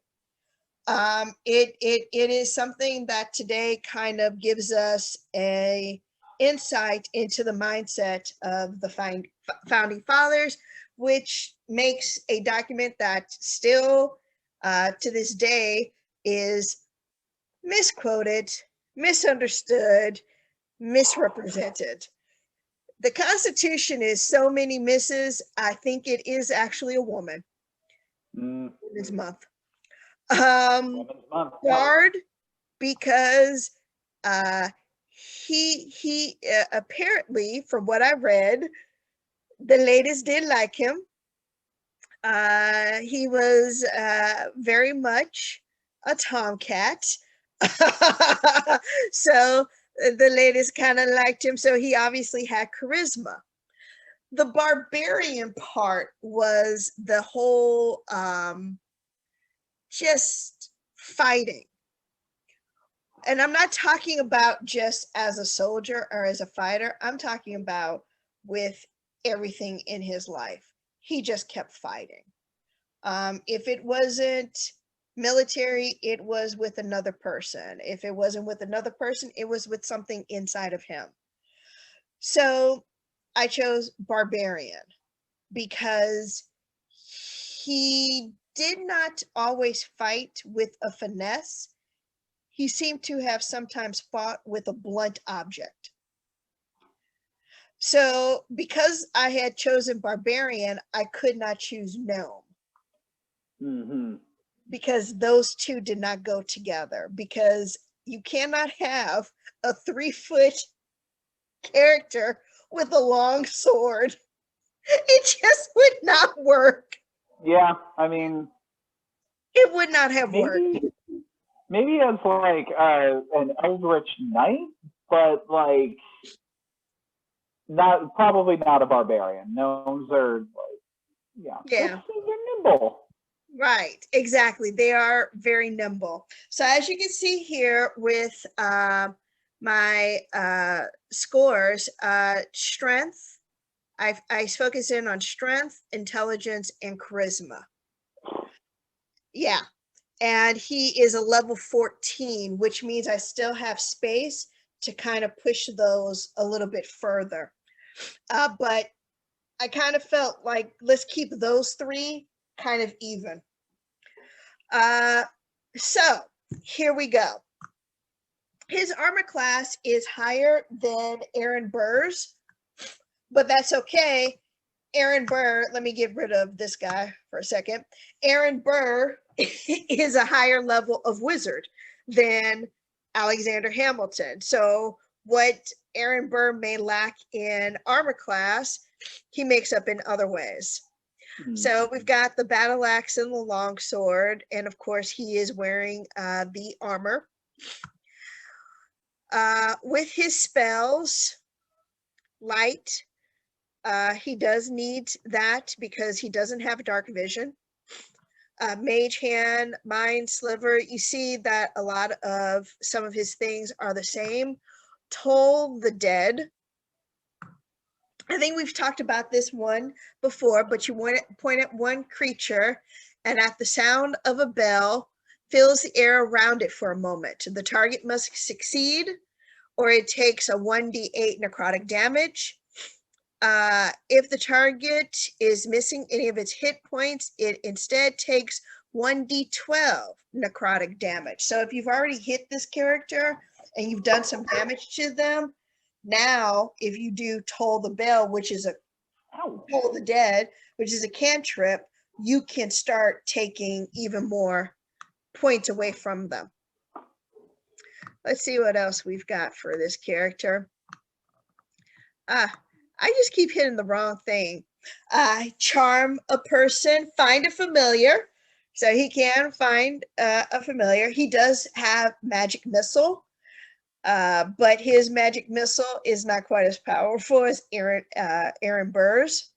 It is something that today kind of gives us a insight into the mindset of the founding fathers, which makes a document that still to this day is misquoted, misunderstood, misrepresented. The Constitution is so many misses. I think it is actually a woman this month. Guard, because he apparently, from what I read, the ladies did like him. He was very much a tomcat. So the ladies kind of liked him. So he obviously had charisma. The barbarian part was the whole just fighting. And I'm not talking about just as a soldier or as a fighter. I'm talking about with everything in his life. He just kept fighting. If it wasn't military, it was with another person. If it wasn't with another person, it was with something inside of him. So I chose Barbarian because he did not always fight with a finesse. He seemed to have sometimes fought with a blunt object. So because I had chosen Barbarian, I could not choose Gnome. Because those two did not go together. Because you cannot have a 3-foot character with a long sword. It just would not work. Yeah, I mean, it would not have worked. Maybe as like an Eldritch Knight, but like probably not a barbarian. Gnomes are like, they're nimble. Right, exactly. They are very nimble. So as you can see here with my scores, strength, I focus in on strength, intelligence, and charisma. Yeah, and he is a level 14, which means I still have space to kind of push those a little bit further. But I kind of felt like, let's keep those three kind of even. So here we go. His armor class is higher than Aaron Burr's, but that's okay. Aaron Burr, let me get rid of this guy for a second. Aaron Burr is a higher level of wizard than Alexander Hamilton. So what Aaron Burr may lack in armor class, he makes up in other ways. So we've got the battle axe and the long sword, and of course he is wearing the armor. With his spells, light, he does need that because he doesn't have dark vision. Mage Hand, Mind Sliver, you see that a lot of some of his things are the same. Toll the Dead. I think we've talked about this one before, but you want to point at one creature, and at the sound of a bell, fills the air around it for a moment. The target must succeed, or it takes a 1d8 necrotic damage. If the target is missing any of its hit points, it instead takes 1d12 necrotic damage. So if you've already hit this character and you've done some damage to them, now if you do Toll the Bell, which is Toll the Dead, which is a cantrip, you can start taking even more points away from them. Let's see what else we've got for this character. I just keep hitting the wrong thing. Charm a person, find a familiar. So he can find a familiar. He does have magic missile. but his magic missile is not quite as powerful as Aaron Burr's.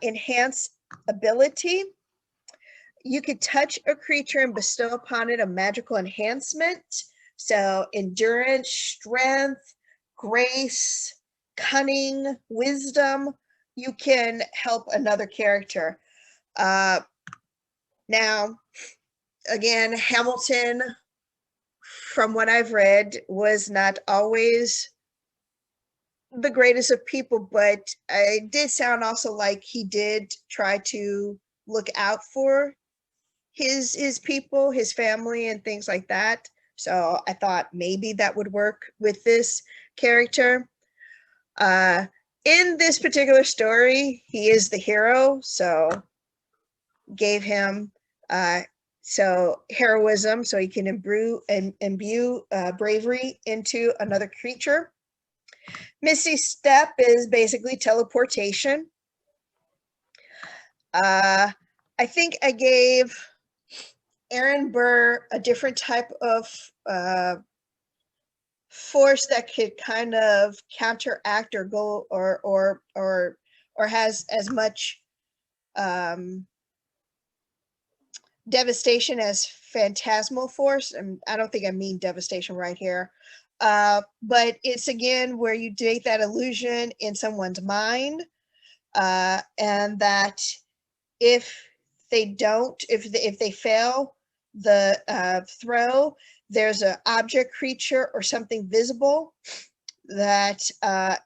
Enhance ability. You could touch a creature and bestow upon it a magical enhancement. So endurance, strength, grace, cunning, wisdom. You can help another character. Now, again, Hamilton, from what I've read, was not always the greatest of people, but it did sound also like he did try to look out for his people, his family, and things like that. So I thought maybe that would work with this character. In this particular story, he is the hero, so gave him heroism, so he can imbue bravery into another creature. Misty Step is basically teleportation. I think I gave Aaron Burr a different type of force that could kind of counteract or go or has as much devastation as phantasmal force. And I don't think I mean devastation right here. But it's again where you take that illusion in someone's mind, and that if they fail the throw, there's an object, creature, or something visible that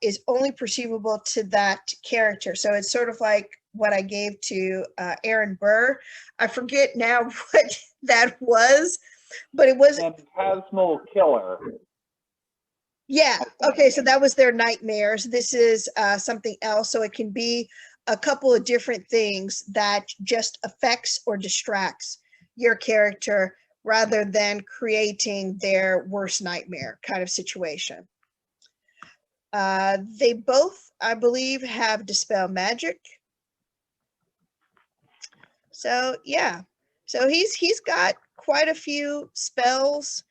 is only perceivable to that character. So it's sort of like what I gave to Aaron Burr. I forget now what that was, but it was Phantasmal Killer. Yeah. Okay. So that was their nightmares. This is something else. So it can be a couple of different things that just affects or distracts your character rather than creating their worst nightmare kind of situation. They both, I believe, have Dispel Magic. So yeah. So he's got quite a few spells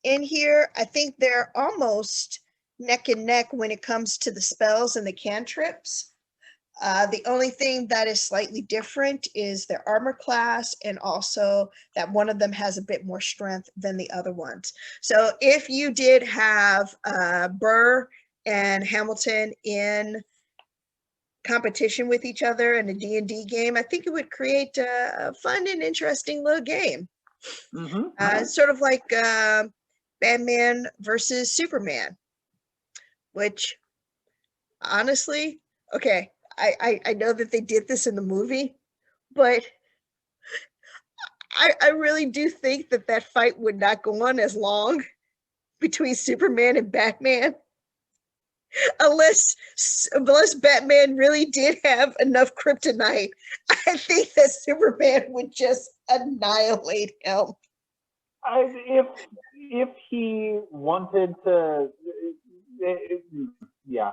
in here. I think they're almost neck and neck when it comes to the spells and the cantrips. The only thing that is slightly different is their armor class, and also that one of them has a bit more strength than the other ones. So if you did have Burr and Hamilton in competition with each other in a D&D game, I think it would create a fun and interesting little game. Sort of like Batman versus Superman, which honestly, okay, I know that they did this in the movie, but I really do think that fight would not go on as long between Superman and Batman, unless Batman really did have enough kryptonite. I think that Superman would just annihilate him. If he wanted to, yeah,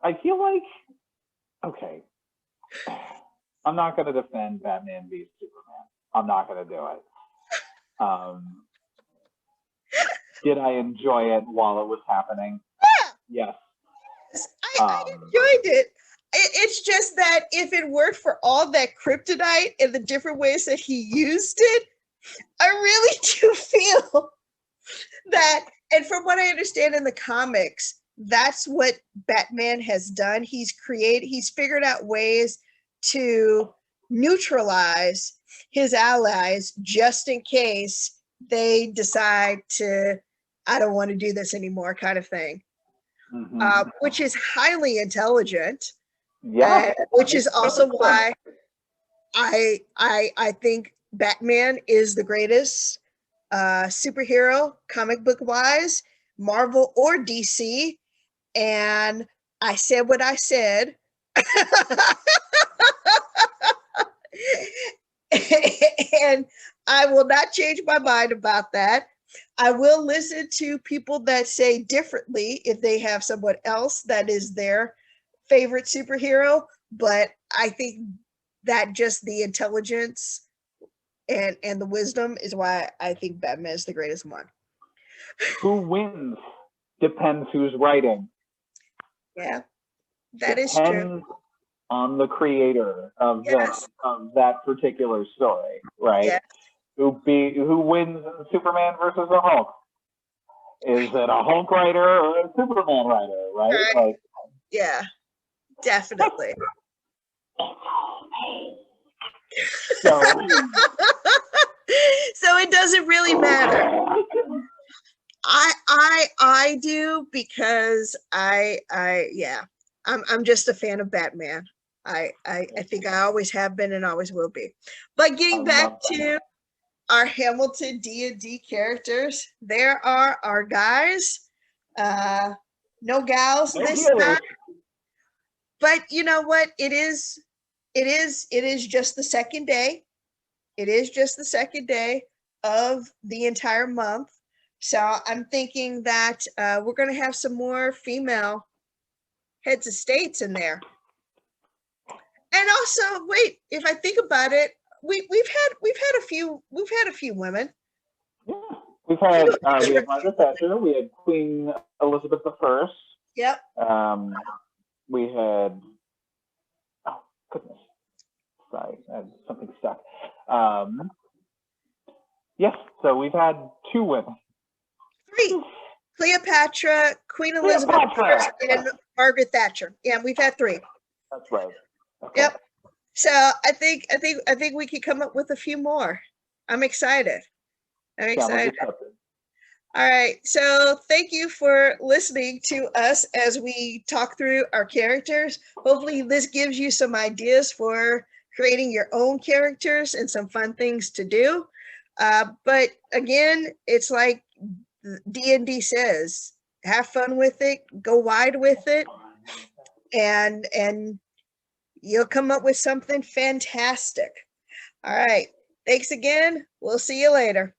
I feel like, okay, I'm not going to defend Batman v Superman. I'm not going to do it. Did I enjoy it while it was happening? Yeah. Yes. I enjoyed it. It's just that if it weren't for all that kryptonite and the different ways that he used it, I really do feel that, and from what I understand in the comics, that's what Batman has done. He's figured out ways to neutralize his allies just in case they decide to, I don't want to do this anymore kind of thing. Which is highly intelligent. Yeah. Which is also why I think Batman is the greatest superhero, comic book wise, Marvel or DC. And I said what I said. And I will not change my mind about that. I will listen to people that say differently if they have someone else that is their favorite superhero. But I think that just the intelligence and the wisdom is why I think Batman is the greatest one. Who wins depends who's writing. Yeah, that is true. Depends on the creator of Yes. that particular story, right? Yes. Who wins in Superman versus the Hulk? Is it a Hulk writer or a Superman writer, right? Right. Like, Yeah, definitely. so So it doesn't really matter. I do because yeah, I'm just a fan of Batman. I think I always have been and always will be. But getting back to our Hamilton D&D characters, there are our guys. No gals this time. But you know what? It is just the second day. It is just the second day of the entire month. So I'm thinking that we're going to have some more female heads of states in there. And also, wait, if I think about it, we've had a few women. Yeah. We had Margaret Thatcher, we had Queen Elizabeth I. Yep. We had, oh goodness, sorry, I had something stuck. Yes, so we've had 2 women. 3. Cleopatra, Queen Elizabeth I, and Margaret Thatcher. Yeah, we've had 3. That's right. Okay. Yep. So I think we could come up with a few more. I'm excited. All right. So thank you for listening to us as we talk through our characters. Hopefully this gives you some ideas for creating your own characters and some fun things to do. But again, it's like D&D says, have fun with it, go wide with it, and you'll come up with something fantastic. All right. Thanks again. We'll see you later.